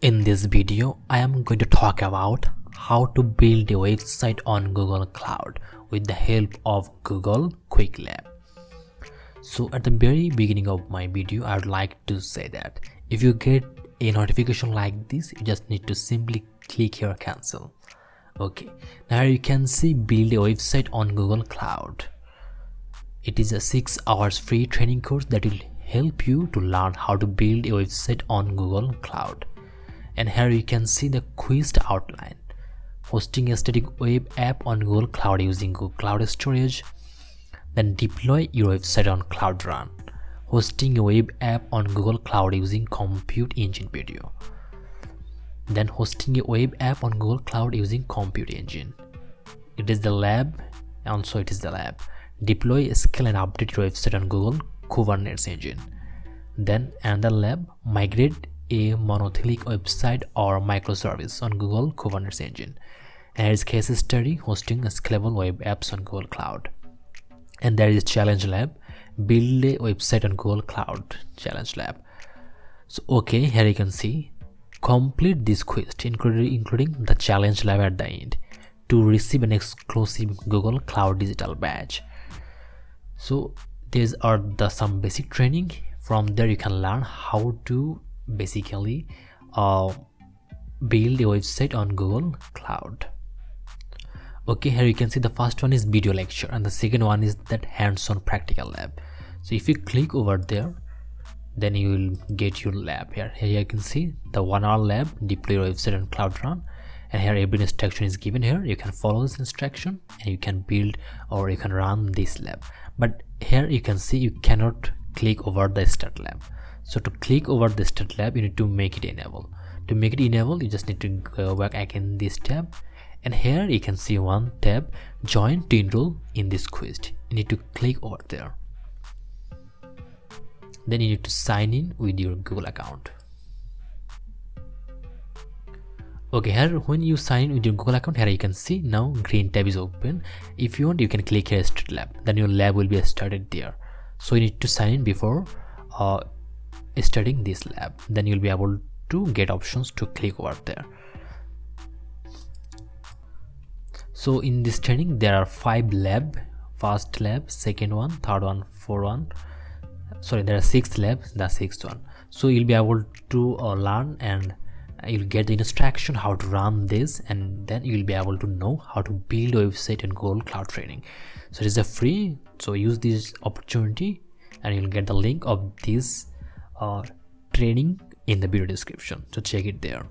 In this video, I am going to talk about how to build a website on Google Cloud with the help of Google Qwiklabs. So at the very beginning of my video, I would like to say that if you get a notification like this, you just need to simply click here cancel. Okay, now you can see build a website on Google Cloud. It is a 6 hours free training course that will help you to learn how to build a website on Google Cloud. And here you can see the quiz outline. Hosting a static web app on Google Cloud using Google Cloud Storage. Then deploy your website on Cloud Run. Hosting a web app on Google Cloud using Compute Engine Video. Then hosting a web app on Google Cloud using Compute Engine. It is the lab. Also it is the lab. Deploy, scale and update your website on Google Kubernetes engine. Then another lab, migrate a monolithic website or microservice on Google Kubernetes engine. And here is case study, hosting scalable web apps on Google Cloud. And there is challenge lab, build a website on Google Cloud challenge lab. So okay, here you can see complete this quiz including the challenge lab at the end to receive an exclusive Google Cloud digital badge. So these are some basic training. From there you can learn how to basically build a website on Google Cloud. Okay, here you can see the first one is video lecture and the second one is that hands-on practical lab. So if you click over there, then you will get your lab here. Here you can see the 1 hour lab, deploy your website on Cloud Run, and here every instruction is given here. You can follow this instruction and you can build or you can run this lab. But here you can see you cannot click over the start lab. So to click over the start lab, you need to make it enable. To make it enable, you just need to go back again this tab, and here you can see one tab, join to enroll in this quiz. You need to click over there. Then you need to sign in with your Google account. Okay, here when you sign in with your Google account, here you can see now green tab is open. If you want, you can click here start lab, then your lab will be started there. So you need to sign in before starting this lab, then you'll be able to get options to click over there. So in this training there are 5 lab, first lab, second one, third one, fourth one, sorry, there are 6 labs, the 6th one. So you'll be able to learn and you'll get the instruction how to run this, and then you'll be able to know how to build a website in Google Cloud Training. So it is a free, so use this opportunity and you'll get the link of this training in the video description, so check it there.